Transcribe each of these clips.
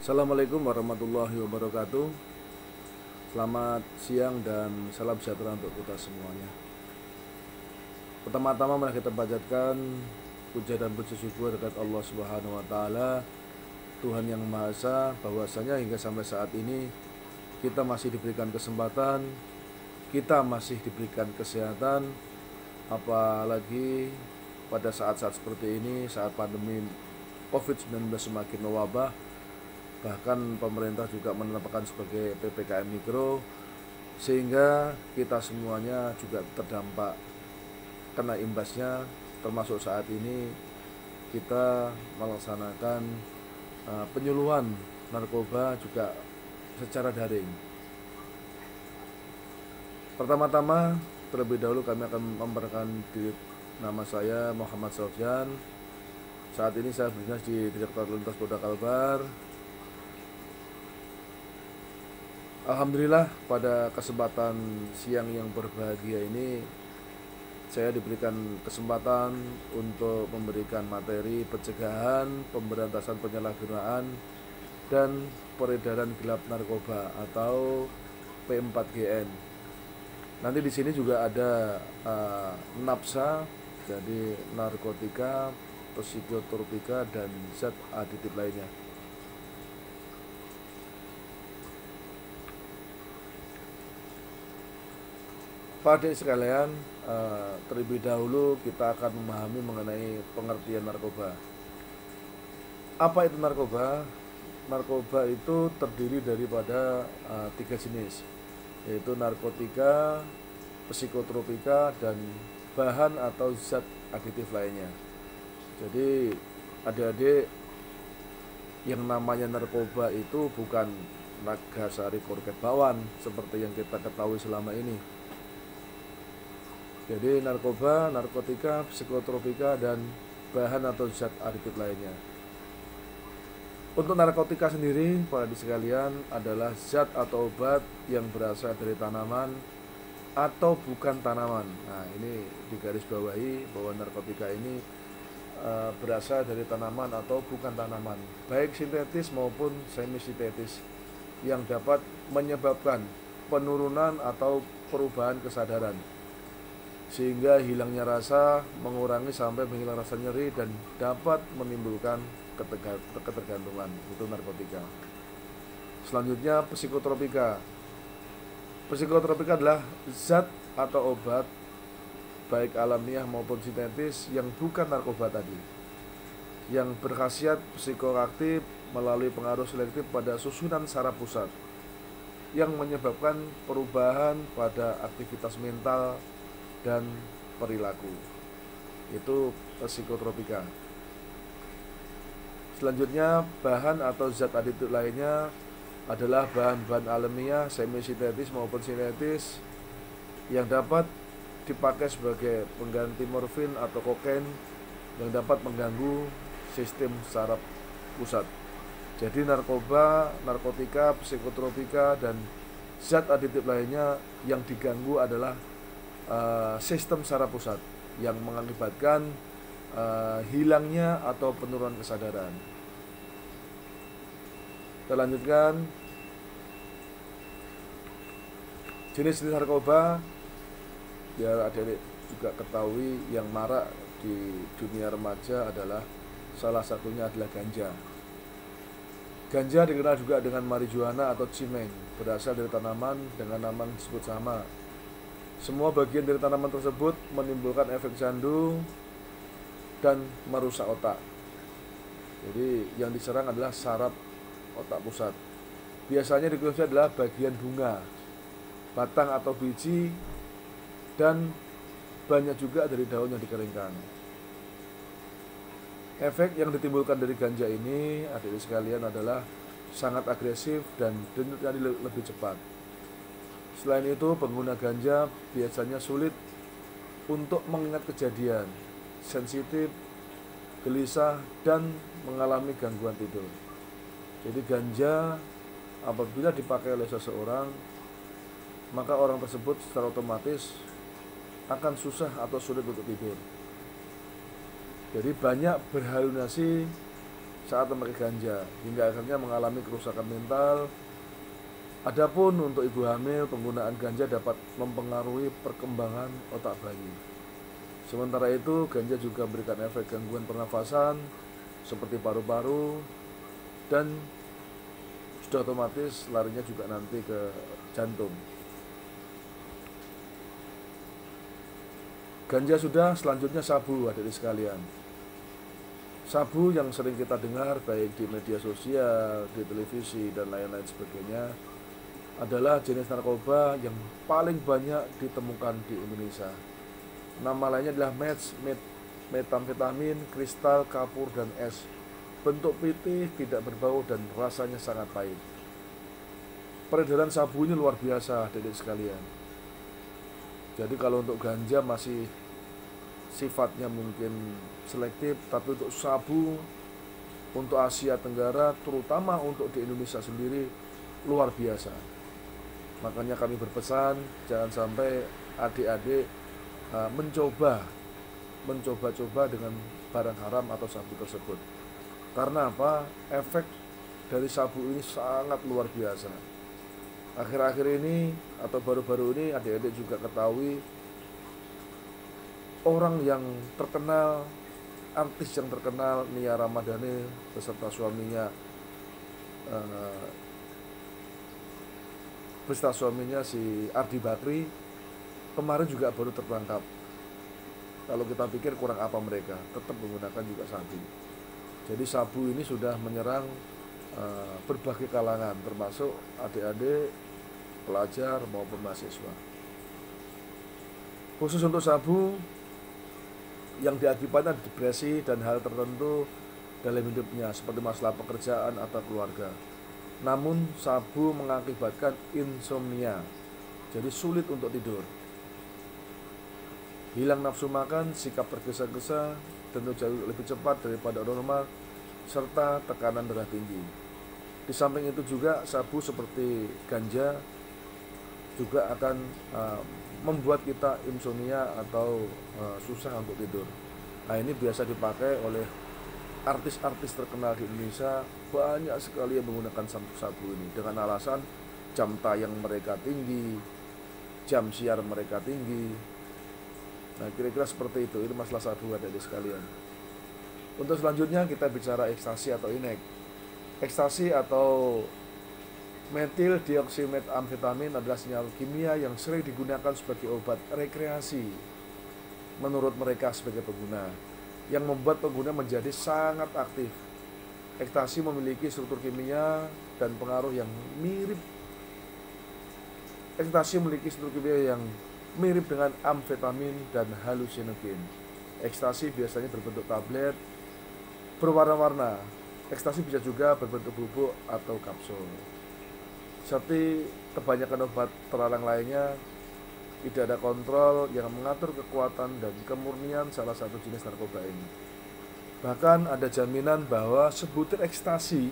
Assalamualaikum warahmatullahi wabarakatuh. Selamat siang dan salam sejahtera untuk kita semuanya. Pertama-tama mari kita panjatkan puja dan puji syukur kepada Allah Subhanahu wa taala, Tuhan yang Maha Esa, bahwasanya hingga sampai saat ini kita masih diberikan kesempatan, kita masih diberikan kesehatan, apalagi pada saat-saat seperti ini, saat pandemi COVID-19 semakin mewabah. Bahkan pemerintah juga menetapkan sebagai PPKM Mikro, sehingga kita semuanya juga terdampak kena imbasnya, termasuk saat ini kita melaksanakan penyuluhan narkoba juga secara daring. Pertama-tama terlebih dahulu kami akan memperkenalkan diri. Nama saya Muhammad Sofyan. Saat ini saya berdinas di Direktorat Lalu Lintas Polda Kalbar. Alhamdulillah pada kesempatan siang yang berbahagia ini saya diberikan kesempatan untuk memberikan materi pencegahan, pemberantasan penyalahgunaan dan peredaran gelap narkoba atau P4GN. Nanti di sini juga ada NAPSA, jadi narkotika, psikotropika dan zat aditif lainnya. Pak adik sekalian, terlebih dahulu kita akan memahami mengenai pengertian narkoba. Apa itu narkoba? Narkoba itu terdiri daripada 3 jenis, yaitu narkotika, psikotropika, dan bahan atau zat aditif lainnya. Jadi adik-adik, yang namanya narkoba itu bukan Nagasari Korket Bawan seperti yang kita ketahui selama ini. Jadi narkoba, narkotika, psikotropika, dan bahan atau zat aditif lainnya. Untuk narkotika sendiri, para adik sekalian, adalah zat atau obat yang berasal dari tanaman atau bukan tanaman. Nah, ini digarisbawahi bahwa narkotika ini berasal dari tanaman atau bukan tanaman, baik sintetis maupun semi sintetis, yang dapat menyebabkan penurunan atau perubahan kesadaran, sehingga hilangnya rasa, mengurangi sampai menghilang rasa nyeri, dan dapat menimbulkan ketergantungan. Itu narkotika. Selanjutnya psikotropika. Psikotropika adalah zat atau obat baik alamiah maupun sintetis yang bukan narkoba tadi, yang berkhasiat psikoaktif melalui pengaruh selektif pada susunan saraf pusat, yang menyebabkan perubahan pada aktivitas mental dan perilaku. Itu psikotropika. Selanjutnya bahan atau zat aditif lainnya adalah bahan-bahan alamiah semi sintetis maupun sintetis yang dapat dipakai sebagai pengganti morfin atau kokain yang dapat mengganggu sistem saraf pusat. Jadi narkoba, narkotika, psikotropika, dan zat aditif lainnya yang diganggu adalah sistem saraf pusat yang mengakibatkan hilangnya atau penurunan kesadaran. Kita lanjutkan. Jenis narkoba, biar adik-adik juga ketahui, yang marak di dunia remaja adalah salah satunya adalah ganja. Ganja dikenal juga dengan marijuana atau cimeng, berasal dari tanaman dengan nama yang disebut sama. Semua bagian dari tanaman tersebut menimbulkan efek candu dan merusak otak. Jadi yang diserang adalah saraf otak pusat. Biasanya dikonsumsi adalah bagian bunga, batang atau biji, dan banyak juga dari daun yang dikeringkan. Efek yang ditimbulkan dari ganja ini, adik-adik sekalian, adalah sangat agresif dan denyutnya lebih cepat. Selain itu, pengguna ganja biasanya sulit untuk mengingat kejadian, sensitif, gelisah, dan mengalami gangguan tidur. Jadi ganja apabila dipakai oleh seseorang, maka orang tersebut secara otomatis akan susah atau sulit untuk tidur. Jadi banyak berhalusinasi saat memakai ganja hingga akhirnya mengalami kerusakan mental. Adapun untuk ibu hamil, penggunaan ganja dapat mempengaruhi perkembangan otak bayi. Sementara itu, ganja juga memberikan efek gangguan pernafasan seperti paru-paru dan sudah otomatis larinya juga nanti ke jantung. Ganja sudah, selanjutnya sabu, hadirin sekalian. Sabu yang sering kita dengar baik di media sosial, di televisi, dan lain-lain sebagainya adalah jenis narkoba yang paling banyak ditemukan di Indonesia. Nama lainnya adalah metamfetamin, kristal, kapur, dan es. Bentuk putih, tidak berbau, dan rasanya sangat pahit. Peredaran sabu ini luar biasa, hadirin sekalian. Jadi kalau untuk ganja masih sifatnya mungkin selektif, tapi untuk sabu, untuk Asia Tenggara, terutama untuk di Indonesia sendiri, luar biasa. Makanya kami berpesan, jangan sampai adik-adik mencoba-coba dengan barang haram atau sabu tersebut. Karena apa? Efek dari sabu ini sangat luar biasa. Akhir-akhir ini atau baru-baru ini adik-adik juga ketahui orang yang terkenal, artis yang terkenal, Nia Ramadhani beserta suaminya si Ardi Bakri kemarin juga baru tertangkap. Kalau kita pikir kurang apa mereka, tetap menggunakan juga sabu. Jadi sabu ini sudah menyerang berbagai kalangan, termasuk adik-adik, pelajar maupun mahasiswa. Khusus untuk sabu yang diakibatkan depresi dan hal tertentu dalam hidupnya seperti masalah pekerjaan atau keluarga. Namun sabu mengakibatkan insomnia, jadi sulit untuk tidur, hilang nafsu makan, sikap tergesa-gesa, tentu jauh lebih cepat daripada normal, serta tekanan darah tinggi. Di samping itu juga sabu seperti ganja juga akan membuat kita insomnia atau susah untuk tidur. Nah, ini biasa dipakai oleh artis-artis terkenal di Indonesia, banyak sekali yang menggunakan sabu ini dengan alasan jam tayang mereka tinggi, jam siar mereka tinggi. Nah, kira-kira seperti itu. Ini masalah sabu, adik-adik sekalian. Untuk selanjutnya kita bicara ekstasi atau inek. Ekstasi atau metil dioksimetamfetamin adalah senyawa kimia yang sering digunakan sebagai obat rekreasi menurut mereka sebagai pengguna, yang membuat pengguna menjadi sangat aktif. Ekstasi memiliki struktur kimia dan pengaruh yang mirip. Ekstasi memiliki struktur kimia yang mirip dengan amfetamin dan halusinogen. Ekstasi biasanya berbentuk tablet berwarna-warna. Ekstasi bisa juga berbentuk bubuk atau kapsul. Seperti kebanyakan obat terlarang lainnya, tidak ada kontrol yang mengatur kekuatan dan kemurnian salah satu jenis narkoba ini. Bahkan ada jaminan bahwa sebutir ekstasi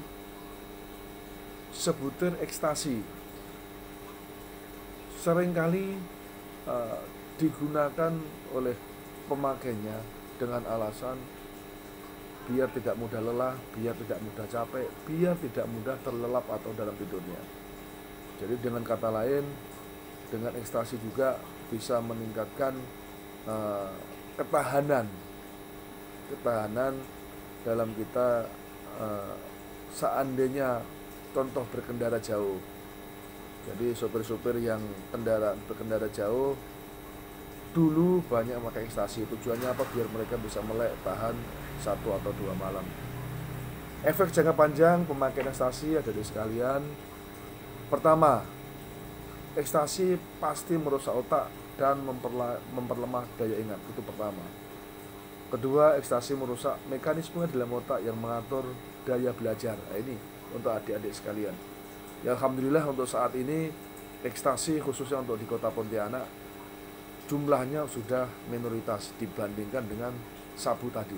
seringkali digunakan oleh pemakainya dengan alasan biar tidak mudah lelah, biar tidak mudah capek, biar tidak mudah terlelap atau dalam tidurnya. Jadi dengan kata lain, dengan ekstasi juga bisa meningkatkan ketahanan dalam kita seandainya contoh berkendara jauh. Jadi sopir-sopir yang berkendara jauh dulu banyak memakai ekstasi. Tujuannya apa? Biar mereka bisa melek tahan 1 atau 2 malam. Efek jangka panjang pemakaian ekstasi ada di sekalian. Pertama, ekstasi pasti merusak otak dan memperlemah daya ingat. Itu pertama. Kedua, ekstasi merusak mekanisme dalam otak yang mengatur daya belajar. Nah, ini untuk adik-adik sekalian. Ya, alhamdulillah untuk saat ini ekstasi khususnya untuk di kota Pontianak jumlahnya sudah minoritas dibandingkan dengan sabu tadi.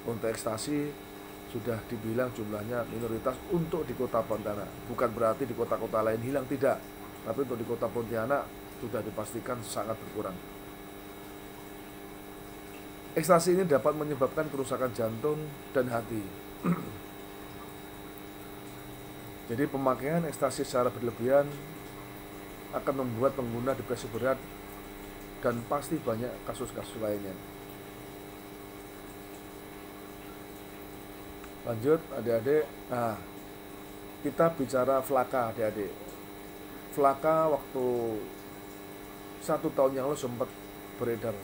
Untuk ekstasi sudah dibilang jumlahnya minoritas untuk di kota Pontianak. Bukan berarti di kota-kota lain hilang, tidak. Tapi untuk di kota Pontianak sudah dipastikan sangat berkurang. Ekstasi ini dapat menyebabkan kerusakan jantung dan hati. Jadi pemakaian ekstasi secara berlebihan akan membuat pengguna depresi berat dan pasti banyak kasus-kasus lainnya. Lanjut adik-adik. Nah, kita bicara Flaka adik-adik. Flaka waktu 1 tahun yang lalu sempat beredar,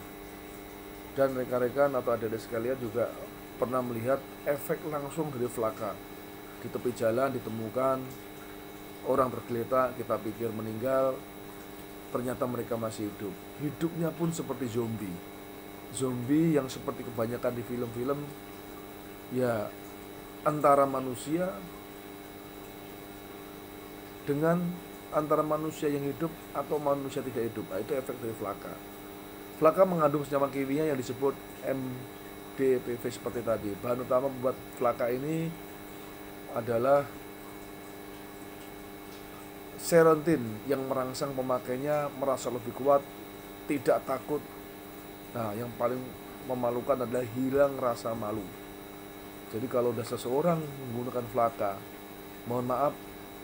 dan rekan-rekan atau adik-adik sekalian juga pernah melihat efek langsung dari Flaka. Di tepi jalan ditemukan orang tergeletak, kita pikir meninggal, ternyata mereka masih hidup. Hidupnya pun seperti zombie. Zombie yang seperti kebanyakan di film-film, ya antara manusia yang hidup atau manusia tidak hidup. Nah, itu efek dari Flaka. Flaka mengandung senyawa kimia yang disebut MDPV seperti tadi. Bahan utama membuat Flaka ini adalah serotin yang merangsang pemakainya merasa lebih kuat, tidak takut. Nah, yang paling memalukan adalah hilang rasa malu. Jadi kalau udah seseorang menggunakan Flaka, mohon maaf,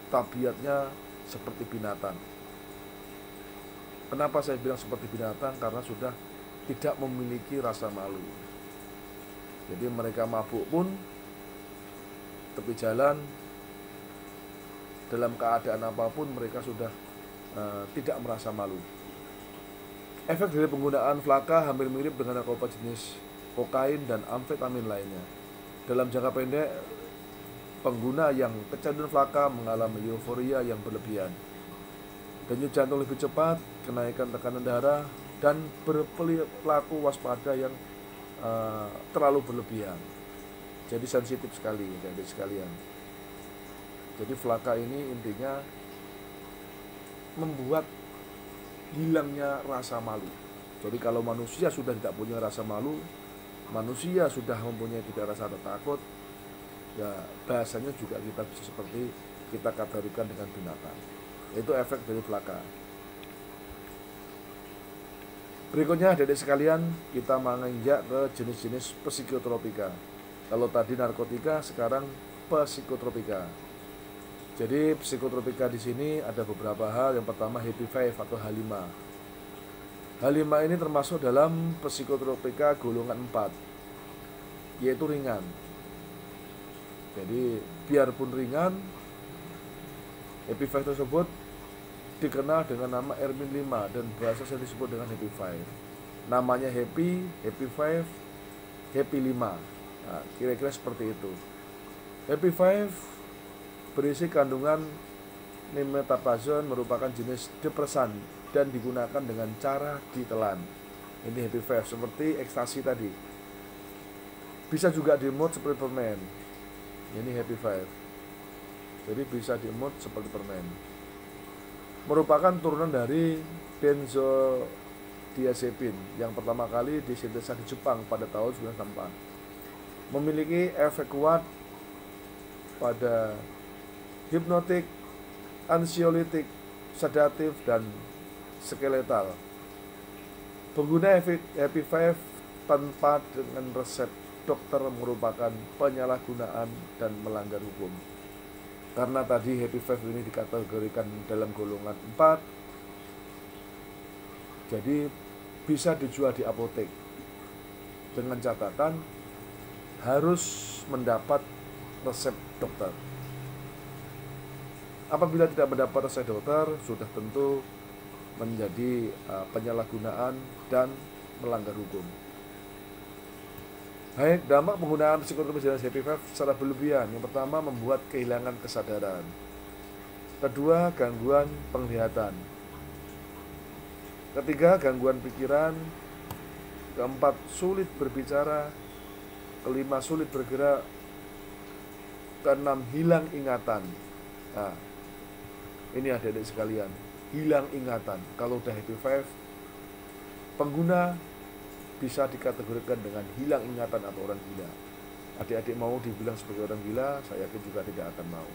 tabiatnya seperti binatang. Kenapa saya bilang seperti binatang? Karena sudah tidak memiliki rasa malu. Jadi mereka mabuk pun tepi jalan, dalam keadaan apapun mereka sudah tidak merasa malu. Efek dari penggunaan Flaka hampir mirip dengan narkoba jenis kokain dan amfetamin lainnya. Dalam jangka pendek, pengguna yang kecanduan Flaka mengalami euforia yang berlebihan, denyut jantung lebih cepat, kenaikan tekanan darah, dan berperilaku waspada yang terlalu berlebihan. Jadi sensitif sekali, adik sekalian. Jadi Flaka ini intinya membuat hilangnya rasa malu. Jadi kalau manusia sudah tidak punya rasa malu, manusia sudah mempunyai tidak rasa takut, ya bahasanya juga kita bisa seperti kita kategorikan dengan binatang. Itu efek dari Flaka. Berikutnya adik-adik sekalian, kita menginjak ke jenis-jenis psikotropika. Kalau tadi narkotika, sekarang psikotropika. Jadi psikotropika di sini ada beberapa hal. Yang pertama Happy Five atau H5. H5 ini termasuk dalam psikotropika golongan 4, yaitu ringan. Jadi biarpun ringan, Happy Five tersebut dikenal dengan nama Ermin 5 dan bahasa saya disebut dengan Happy Five. Namanya Happy Five, Happy 5. Nah, kira-kira seperti itu. Happy Five berisi kandungan nimetapason, merupakan jenis depresan dan digunakan dengan cara ditelan. Ini Happy Five seperti ekstasi tadi. Bisa juga dimod seperti permen. Ini Happy Five. Jadi bisa dimod seperti permen. Merupakan turunan dari benzodiazepin yang pertama kali disintesa di Jepang pada tahun 1964. Memiliki efek kuat pada hipnotik, ansiolitik, sedatif, dan skeletal. Pengguna Happy Five tanpa dengan resep dokter merupakan penyalahgunaan dan melanggar hukum. Karena tadi Happy Five ini dikategorikan dalam golongan 4, jadi bisa dijual di apotek dengan catatan harus mendapat resep dokter. Apabila tidak mendapat resep dokter, sudah tentu menjadi penyalahgunaan dan melanggar hukum. Baik, dampak penggunaan psikotropika Happy Five secara berlebihan. Yang pertama, membuat kehilangan kesadaran. Kedua, gangguan penglihatan. Ketiga, gangguan pikiran. Keempat, sulit berbicara. Kelima, sulit bergerak. Keenam, hilang ingatan. Nah, ini adik-adik sekalian, hilang ingatan. Kalau udah Happy Five, pengguna bisa dikategorikan dengan hilang ingatan atau orang gila. Adik-adik mau dibilang sebagai orang gila, saya yakin juga tidak akan mau.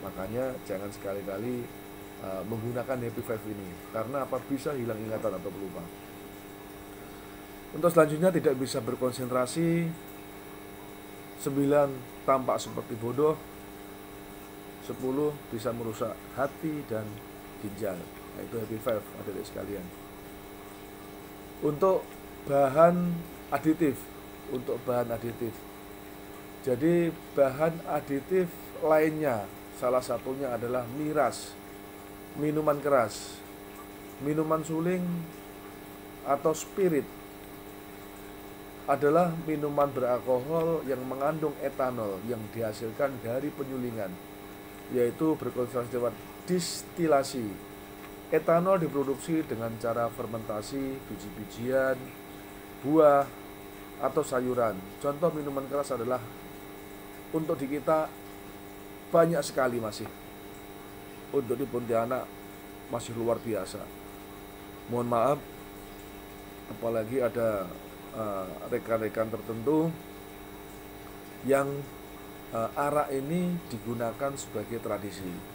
Makanya jangan sekali-kali menggunakan Happy Five ini, karena apa, bisa hilang ingatan atau pelupa. Untuk selanjutnya, tidak bisa berkonsentrasi. 9, tampak seperti bodoh. 10 bisa merusak hati dan ginjal. Nah, itu happy five adik-adik sekalian. Untuk bahan aditif, jadi bahan aditif lainnya salah satunya adalah miras, minuman keras, minuman suling atau spirit adalah minuman beralkohol yang mengandung etanol yang dihasilkan dari penyulingan, yaitu berkonsentrasi lewat distilasi. Etanol diproduksi dengan cara fermentasi biji-bijian, buah, atau sayuran. Contoh minuman keras adalah untuk di kita banyak sekali masih. Untuk di Pontianak masih luar biasa. Mohon maaf, apalagi ada rekan-rekan tertentu yang arak ini digunakan sebagai tradisi.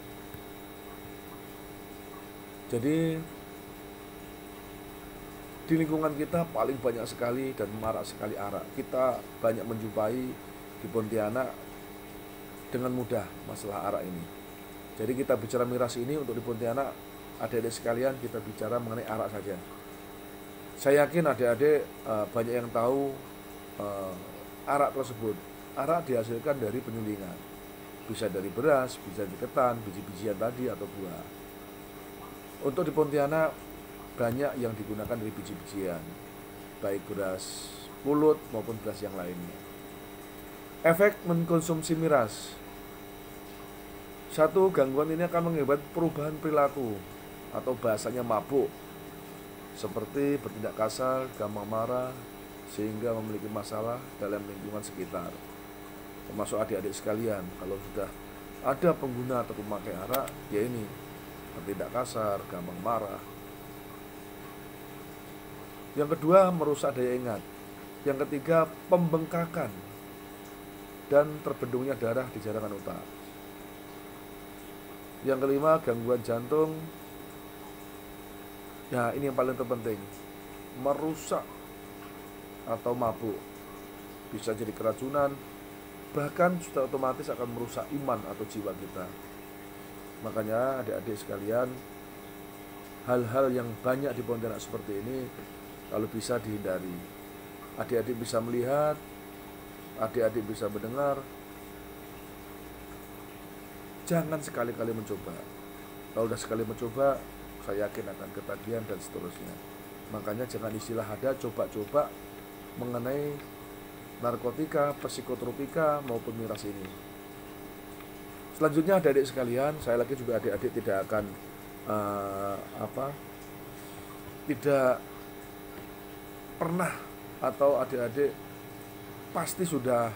Jadi di lingkungan kita paling banyak sekali dan marak sekali arak. Kita banyak menjumpai di Pontianak dengan mudah masalah arak ini. Jadi kita bicara miras ini untuk di Pontianak, adik-adik sekalian, kita bicara mengenai arak saja. Saya yakin adik-adik banyak yang tahu arak tersebut. Arak dihasilkan dari penyulingan. Bisa dari beras, bisa dari ketan, biji-bijian tadi atau buah. Untuk di Pontianak banyak yang digunakan dari biji-bijian, baik beras pulut maupun beras yang lainnya. Efek mengkonsumsi miras. Satu, gangguan ini akan mengakibatkan perubahan perilaku atau bahasanya mabuk, seperti bertindak kasar, gampang marah, sehingga memiliki masalah dalam lingkungan sekitar. Termasuk adik-adik sekalian, kalau sudah ada pengguna atau pemakai arak, ya ini bertindak kasar, gampang marah. Yang kedua, merusak daya ingat. Yang ketiga, pembengkakan dan terbendungnya darah di jaringan otak. Yang kelima, gangguan jantung. Ya, ini yang paling terpenting, merusak atau mabuk, bisa jadi keracunan, bahkan sudah otomatis akan merusak iman atau jiwa kita. Makanya adik-adik sekalian, hal-hal yang banyak di Pontianak seperti ini kalau bisa dihindari. Adik-adik bisa melihat, adik-adik bisa mendengar, jangan sekali-kali mencoba. Kalau sudah sekali mencoba, saya yakin akan ketagihan dan seterusnya. Makanya jangan istilah ada coba-coba mengenai narkotika, psikotropika maupun miras ini. Selanjutnya adik-adik sekalian, saya lagi juga adik-adik tidak akan tidak pernah atau adik-adik pasti sudah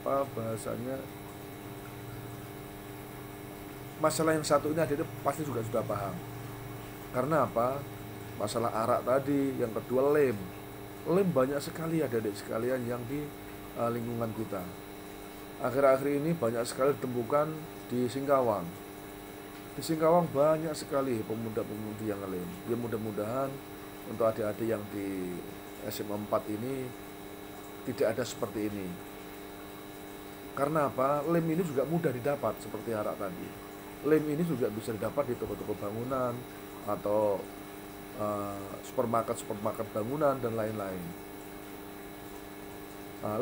bahasanya masalah yang satu ini adik-adik pasti juga sudah paham. Karena apa? Masalah arak tadi, yang kedua lem banyak sekali adik-adik sekalian yang di lingkungan kita. Akhir-akhir ini banyak sekali ditemukan di Singkawang. Di Singkawang banyak sekali pemuda-pemudi yang lem. Ya mudah-mudahan untuk adik-adik yang di SMA 4 ini tidak ada seperti ini. Karena apa? Lem ini juga mudah didapat seperti arak tadi. Lem ini juga bisa didapat di toko-toko bangunan atau supermarket bangunan dan lain-lain.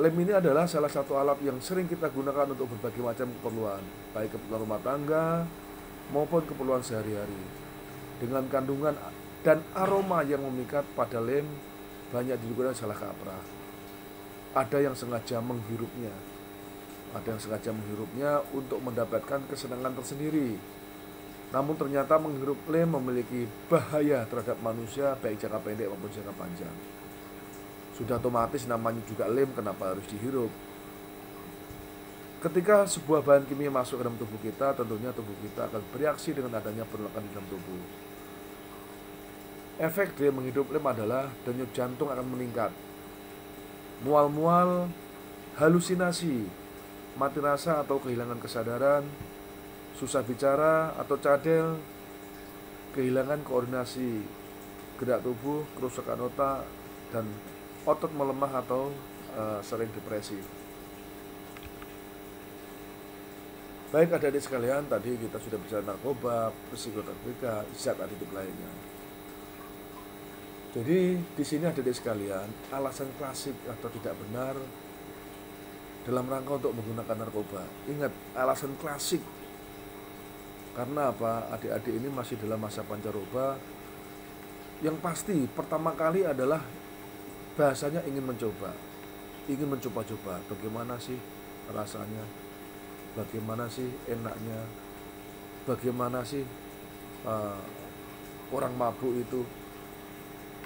Lem ini adalah salah satu alat yang sering kita gunakan untuk berbagai macam keperluan, baik keperluan rumah tangga maupun keperluan sehari-hari. Dengan kandungan dan aroma yang memikat pada lem, banyak digunakan salah kaprah. Ada yang sengaja menghirupnya, untuk mendapatkan kesenangan tersendiri. Namun ternyata menghirup lem memiliki bahaya terhadap manusia, baik jangka pendek maupun jangka panjang. Sudah otomatis namanya juga lem, kenapa harus dihirup? Ketika sebuah bahan kimia masuk ke dalam tubuh kita, tentunya tubuh kita akan bereaksi dengan adanya penolakan di dalam tubuh. Efek dari menghirup lem adalah denyut jantung akan meningkat, mual-mual, halusinasi, mati rasa atau kehilangan kesadaran, susah bicara atau cadel, kehilangan koordinasi gerak tubuh, kerusakan otak, dan otot melemah atau sering depresi. Baik adik-adik sekalian, tadi kita sudah bicara narkoba, psikotropika, zat aditif lainnya. Jadi di sini adik-adik sekalian, alasan klasik atau tidak benar dalam rangka untuk menggunakan narkoba. Ingat, alasan klasik. Karena apa? Adik-adik ini masih dalam masa pancaroba. Yang pasti pertama kali adalah bahasanya ingin mencoba. Ingin mencoba-coba bagaimana sih rasanya, bagaimana sih enaknya, bagaimana sih orang mabuk itu,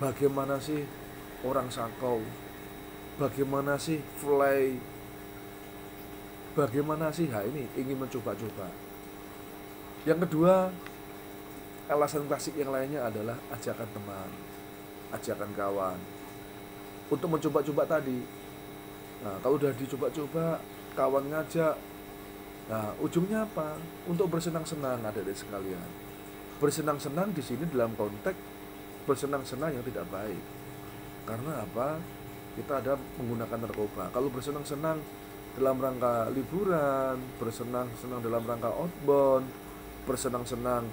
bagaimana sih orang sakau, bagaimana sih fly, bagaimana sih ini ingin mencoba-coba. Yang kedua, alasan klasik yang lainnya adalah ajakan teman, ajakan kawan untuk mencoba-coba tadi. Nah, kalau udah dicoba-coba, kawan ngajak, nah ujungnya apa? Untuk bersenang-senang adik-adik sekalian. Bersenang-senang di sini dalam konteks bersenang-senang yang tidak baik. Karena apa? Kita ada menggunakan narkoba. Kalau bersenang-senang dalam rangka liburan, bersenang-senang dalam rangka outbound, bersenang-senang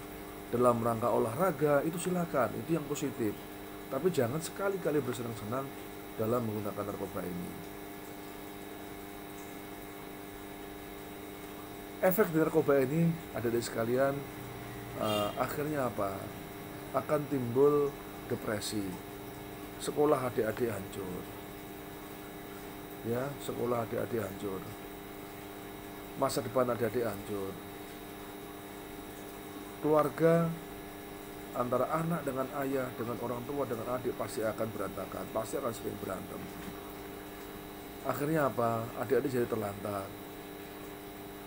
dalam rangka olahraga, itu silakan, itu yang positif. Tapi jangan sekali-kali bersenang-senang dalam menggunakan narkoba ini. Efek dari narkoba ini, adik-adik sekalian, akhirnya apa? Akan timbul depresi. Sekolah adik-adik hancur. Ya, sekolah adik-adik hancur. Masa depan adik-adik hancur. Keluarga antara anak dengan ayah, dengan orang tua, dengan adik pasti akan berantakan, pasti akan sering berantem. Akhirnya apa? Adik-adik jadi terlantar.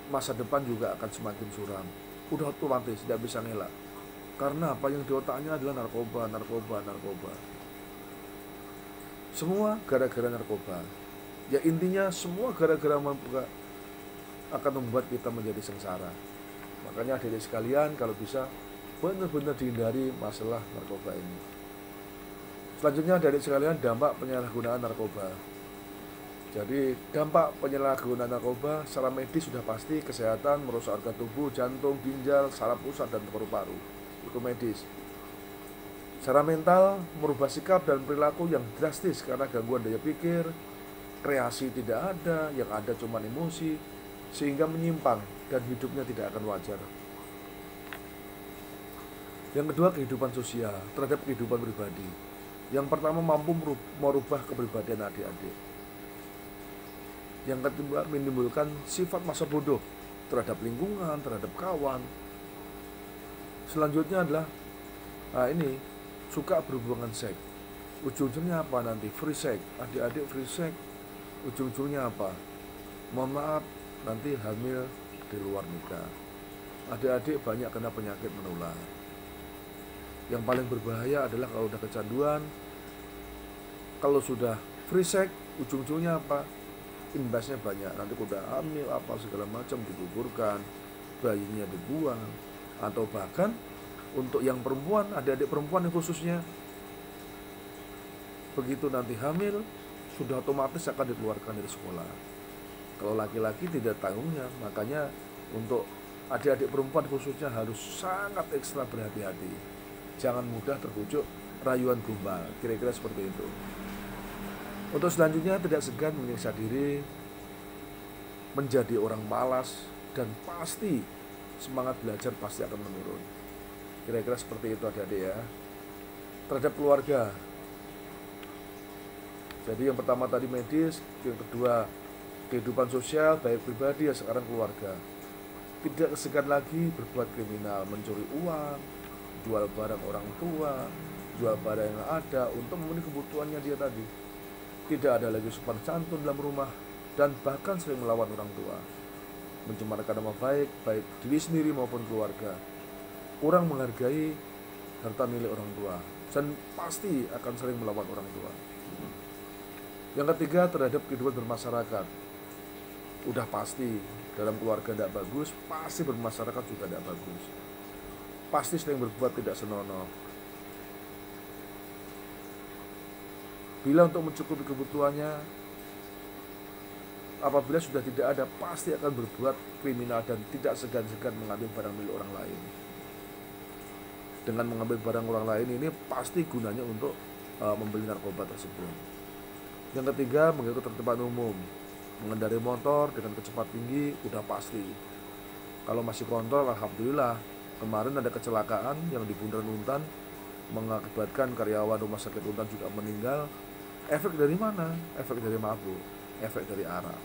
Masa depan juga akan semakin suram. Udah otomatis tidak bisa ngelak. Karena apa? Yang di otaknya adalah narkoba. Semua gara-gara narkoba. Ya intinya semua gara-gara akan membuat kita menjadi sengsara. Makanya adik-adik sekalian, kalau bisa benar-benar dihindari masalah narkoba ini. Selanjutnya adik-adik sekalian, dampak penyalahgunaan narkoba. Jadi dampak penyalahgunaan narkoba secara medis sudah pasti kesehatan, merusak organ tubuh, jantung, ginjal, saraf pusat, dan paru-paru. Itu medis. Secara mental, merubah sikap dan perilaku yang drastis karena gangguan daya pikir, kreasi tidak ada, yang ada cuma emosi, sehingga menyimpang dan hidupnya tidak akan wajar. Yang kedua, kehidupan sosial terhadap kehidupan pribadi. Yang pertama, mampu merubah kepribadian adik-adik. Yang kedua, menimbulkan sifat masa bodoh terhadap lingkungan, terhadap kawan. Selanjutnya adalah suka berhubungan seks. Ujung-ujungnya apa nanti? Free sex. Adik-adik free sex. Ujung-ujungnya apa? Mohon maaf, nanti hamil di luar nikah. Adik-adik banyak kena penyakit menular. Yang paling berbahaya adalah kalau udah kecanduan. Kalau sudah free sex, ujung-ujungnya apa? Imbasnya banyak. Nanti udah hamil apa segala macam digugurkan, bayinya dibuang, atau bahkan untuk yang perempuan, adik-adik perempuan yang khususnya, begitu nanti hamil sudah otomatis akan dikeluarkan dari sekolah. Kalau laki-laki tidak tanggungnya. Makanya untuk adik-adik perempuan khususnya harus sangat ekstra berhati-hati. Jangan mudah terbujuk rayuan gombal, kira-kira seperti itu. Untuk selanjutnya, tidak segan menyiksa diri, menjadi orang malas, dan pasti semangat belajar pasti akan menurun. Kira-kira seperti itu adik-adik ya. Terhadap keluarga, jadi yang pertama tadi medis, yang kedua kehidupan sosial, baik pribadi ya, sekarang keluarga. Tidak segan lagi berbuat kriminal, mencuri uang, jual barang orang tua, jual barang yang ada untuk memenuhi kebutuhannya dia tadi. Tidak ada lagi sopan santun dalam rumah, dan bahkan sering melawan orang tua, mencemarkan nama baik diri sendiri maupun keluarga, kurang menghargai harta milik orang tua, dan pasti akan sering melawan orang tua. Yang ketiga, terhadap kehidupan bermasyarakat. Udah pasti dalam keluarga tidak bagus, pasti bermasyarakat juga tidak bagus. Pasti sering berbuat tidak senonoh. Bila untuk mencukupi kebutuhannya apabila sudah tidak ada pasti akan berbuat kriminal dan tidak segan-segan mengambil barang milik orang lain. Dengan mengambil barang orang lain ini pasti gunanya untuk membeli narkoba tersebut. Yang ketiga, mengganggu ketertiban umum. Mengendarai motor dengan kecepatan tinggi udah pasti. Kalau masih kontrol, alhamdulillah. Kemarin ada kecelakaan yang di Bundaran Untan mengakibatkan karyawan rumah sakit Untan juga meninggal. Efek dari mana? Efek dari mabuk, efek dari arak.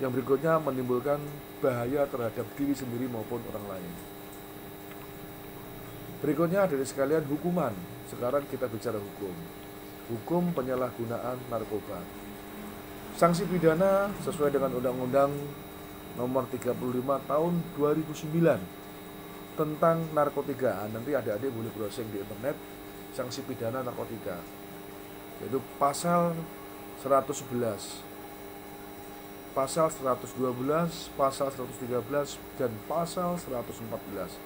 Yang berikutnya, menimbulkan bahaya terhadap diri sendiri maupun orang lain. Berikutnya dari sekalian hukuman. Sekarang kita bicara hukum. Hukum penyalahgunaan narkoba. Sanksi pidana sesuai dengan Undang-Undang Nomor 35 Tahun 2009 tentang narkotika. Nanti adik-adik boleh browsing di internet sanksi pidana narkotika. Yaitu pasal 111, pasal 112, pasal 113 dan pasal 114.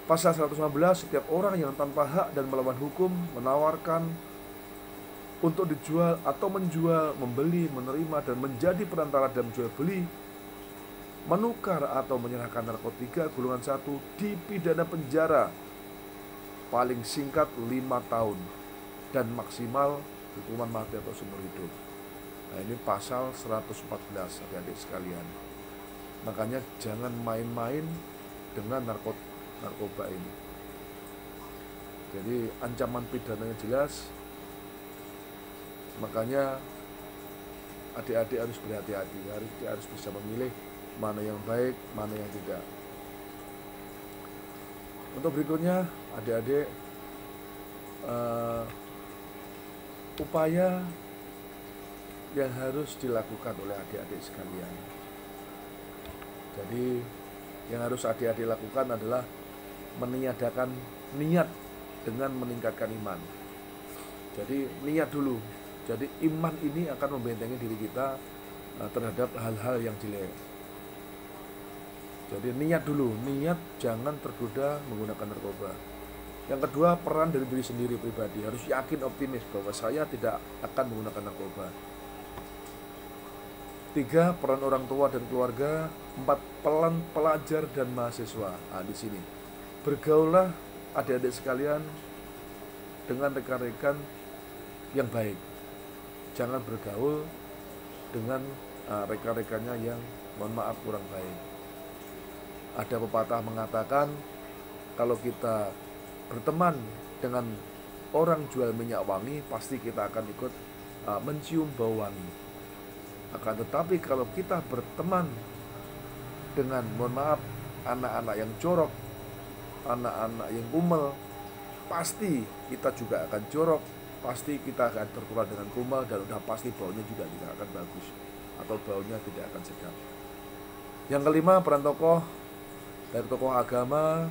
Pasal 115, setiap orang yang tanpa hak dan melawan hukum menawarkan untuk dijual atau menjual, membeli, menerima dan menjadi perantara dalam jual beli, menukar atau menyerahkan narkotika golongan 1 dipidana penjara paling singkat 5 tahun dan maksimal hukuman mati atau seumur hidup. Nah, ini pasal 114 adik-adik sekalian. Makanya jangan main-main dengan narkoba ini. Jadi ancaman pidananya jelas. Makanya adik-adik harus berhati-hati, harus bisa memilih mana yang baik, mana yang tidak. Untuk berikutnya, adik-adik, upaya yang harus dilakukan oleh adik-adik sekalian. Jadi yang harus adik-adik lakukan adalah meniadakan niat dengan meningkatkan iman. Jadi niat dulu. Jadi iman ini akan membentengi diri kita terhadap hal-hal yang jelek. Jadi niat dulu, niat jangan tergoda menggunakan narkoba. Yang kedua, peran dari diri sendiri pribadi, harus yakin optimis bahwa saya tidak akan menggunakan narkoba. 3, peran orang tua dan keluarga. 4, peran pelajar dan mahasiswa. Nah, di sini bergaullah adik-adik sekalian dengan rekan-rekan yang baik. Jangan bergaul dengan rekan-rekannya yang mohon maaf kurang baik. Ada pepatah mengatakan kalau kita berteman dengan orang jual minyak wangi, pasti kita akan ikut mencium bau wangi. Akan tetapi kalau kita berteman dengan mohon maaf anak-anak yang jorok, anak-anak yang kumel, pasti kita juga akan jorok, pasti kita akan tertular dengan kumal, dan udah pasti baunya juga tidak akan bagus atau baunya tidak akan sedap. Yang kelima, peran tokoh, dari tokoh agama,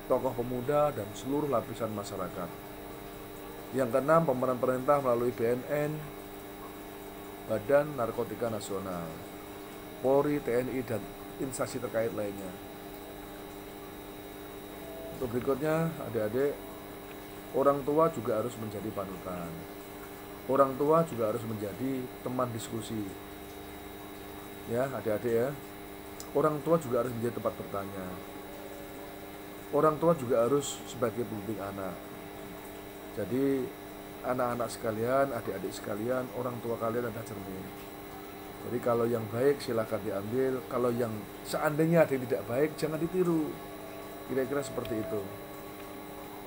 tokoh pemuda, dan seluruh lapisan masyarakat. Yang keenam, pemeran pemerintah melalui BNN, Badan Narkotika Nasional, Polri, TNI, dan instansi terkait lainnya. Untuk berikutnya, adik-adik, orang tua juga harus menjadi panutan. Orang tua juga harus menjadi teman diskusi. Ya, adik-adik ya. Orang tua juga harus menjadi tempat bertanya. Orang tua juga harus sebagai pembimbing anak. Jadi anak-anak sekalian, adik-adik sekalian, orang tua kalian adalah cermin. Jadi kalau yang baik silakan diambil, kalau yang seandainya ada yang tidak baik jangan ditiru. Kira-kira seperti itu.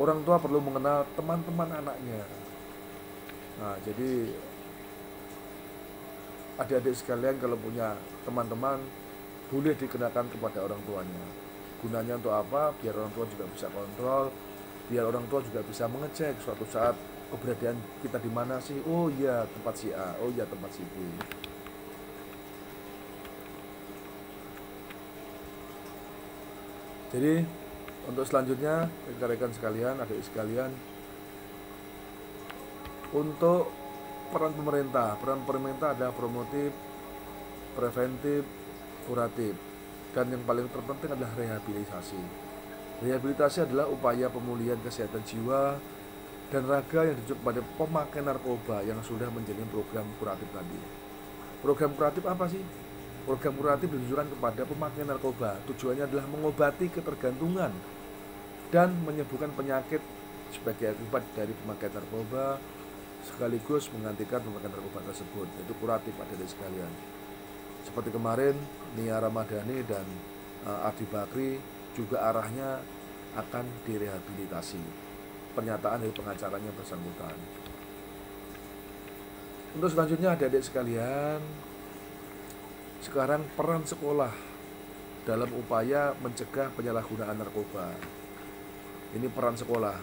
Orang tua perlu mengenal teman-teman anaknya. Nah, jadi adik-adik sekalian kalau punya teman-teman boleh dikenakan kepada orang tuanya. Gunanya untuk apa? Biar orang tua juga bisa kontrol, biar orang tua juga bisa mengecek suatu saat keberadaan kita di mana sih. Oh iya tempat si A, oh iya tempat si B. Jadi untuk selanjutnya, rekan-rekan sekalian, adik sekalian, untuk peran pemerintah adalah promotif, preventif, kuratif, dan yang paling terpenting adalah rehabilitasi. Rehabilitasi adalah upaya pemulihan kesehatan jiwa dan raga yang ditujukan pada pemakai narkoba yang sudah menjalani program kuratif tadi. Program kuratif apa sih? Program kuratif ditujukan kepada pemakai narkoba. Tujuannya adalah mengobati ketergantungan dan menyembuhkan penyakit sebagai akibat dari pemakaian narkoba, sekaligus menggantikan pemakaian narkoba tersebut. Itu kuratif adik-adik sekalian. Seperti kemarin Nia Ramadhani dan Ardi Bakri juga arahnya akan direhabilitasi. Pernyataan dari pengacaranya bersangkutan. Untuk selanjutnya adik-adik sekalian, sekarang peran sekolah dalam upaya mencegah penyalahgunaan narkoba. Ini peran sekolah,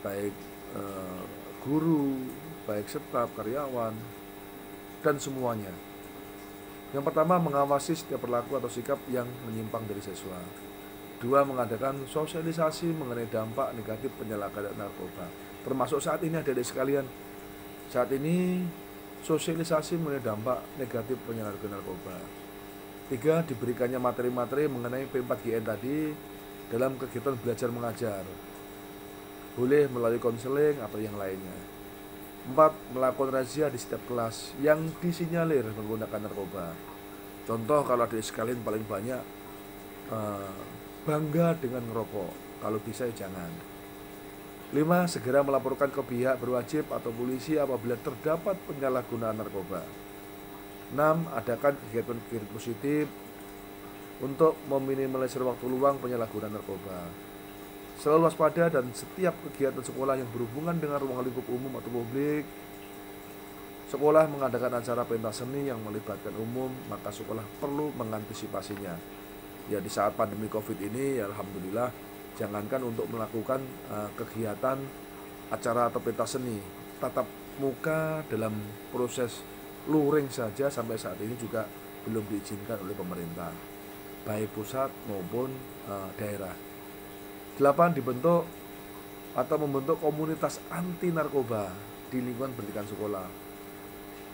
baik guru, baik staf, karyawan, dan semuanya. Yang pertama, mengawasi setiap perilaku atau sikap yang menyimpang dari siswa. Dua, mengadakan sosialisasi mengenai dampak negatif penyalahgunaan narkoba. Termasuk saat ini adik-adik sekalian, saat ini sosialisasi mengenai dampak negatif penyalahgunaan narkoba. Tiga, diberikannya materi-materi mengenai P4GN tadi dalam kegiatan belajar mengajar. Boleh melalui konseling atau yang lainnya. 4, melakukan razia di setiap kelas yang disinyalir menggunakan narkoba. Contoh, kalau adik sekalian paling banyak bangga dengan ngerokok, kalau bisa ya jangan. 5, segera melaporkan ke pihak berwajib atau polisi apabila terdapat penyalahgunaan narkoba. 6, adakan kegiatan-kegiatan positif untuk meminimalisir waktu luang penyalahgunaan narkoba. Selalu waspada dan setiap kegiatan sekolah yang berhubungan dengan ruang lingkup umum atau publik. Sekolah mengadakan acara pentas seni yang melibatkan umum, maka sekolah perlu mengantisipasinya. Ya, di saat pandemi Covid ini, ya alhamdulillah, jangankan untuk melakukan kegiatan acara atau pentas seni, tatap muka dalam proses luring saja sampai saat ini juga belum diizinkan oleh pemerintah, baik pusat maupun daerah. 8, dibentuk atau membentuk komunitas anti narkoba di lingkungan pendidikan sekolah.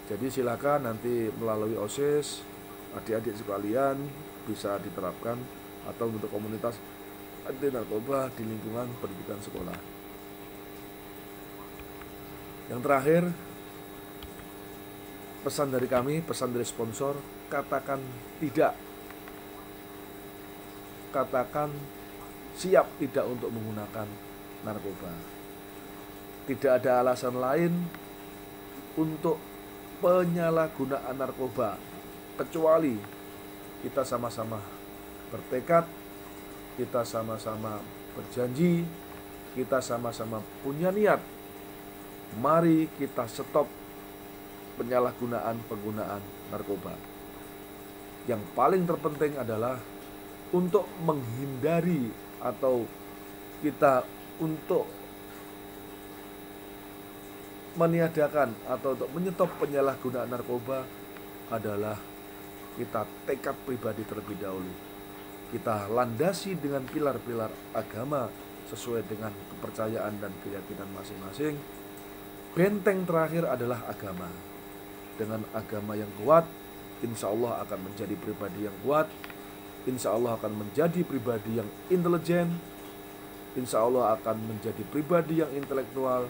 Jadi silakan nanti melalui OSIS adik-adik sekalian bisa diterapkan atau membentuk komunitas anti narkoba di lingkungan pendidikan sekolah. Yang terakhir, pesan dari kami, pesan dari sponsor, katakan tidak. Katakan siap tidak untuk menggunakan narkoba. Tidak ada alasan lain untuk penyalahgunaan narkoba kecuali kita sama-sama bertekad, kita sama-sama berjanji, kita sama-sama punya niat. Mari kita stop penyalahgunaan penggunaan narkoba. Yang paling terpenting adalah untuk menghindari atau kita untuk meniadakan atau untuk menyetop penyalahgunaan narkoba adalah kita tekad pribadi terlebih dahulu. Kita landasi dengan pilar-pilar agama sesuai dengan kepercayaan dan keyakinan masing-masing. Benteng terakhir adalah agama. Dengan agama yang kuat, insya Allah akan menjadi pribadi yang kuat, insya Allah akan menjadi pribadi yang intelijen, insya Allah akan menjadi pribadi yang intelektual.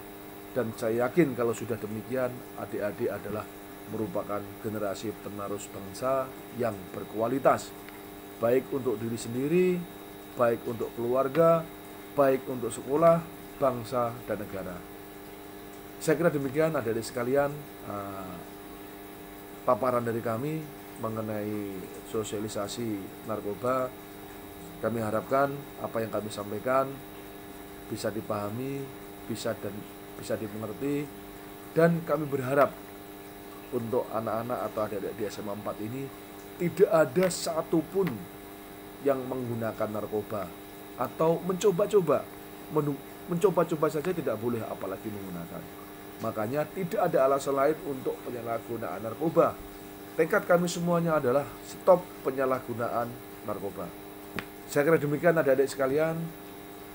Dan saya yakin kalau sudah demikian, adik-adik adalah merupakan generasi penerus bangsa yang berkualitas, baik untuk diri sendiri, baik untuk keluarga, baik untuk sekolah, bangsa, dan negara. Saya kira demikian adik-adik sekalian paparan dari kami mengenai sosialisasi narkoba. Kami harapkan apa yang kami sampaikan bisa dipahami, bisa dimengerti, dan kami berharap untuk anak-anak atau adik-adik di SMA 4 ini tidak ada satupun yang menggunakan narkoba atau mencoba-coba saja tidak boleh, apalagi menggunakan. Makanya tidak ada alasan lain untuk penyalahgunaan narkoba. Tekad kami semuanya adalah stop penyalahgunaan narkoba. Saya kira demikian adik-adik sekalian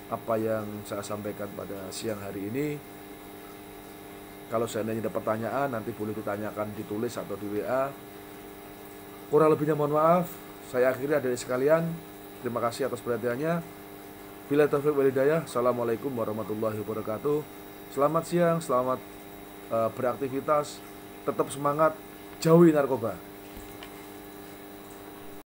apa yang saya sampaikan pada siang hari ini. Kalau seandainya ada pertanyaan, nanti boleh ditanyakan ditulis atau di WA. Kurang lebihnya mohon maaf. Saya akhiri adik-adik sekalian. Terima kasih atas perhatiannya. Bila taufiq wal hidayah. Assalamualaikum warahmatullahi wabarakatuh. Selamat siang, selamat beraktivitas, tetap semangat, jauhi narkoba.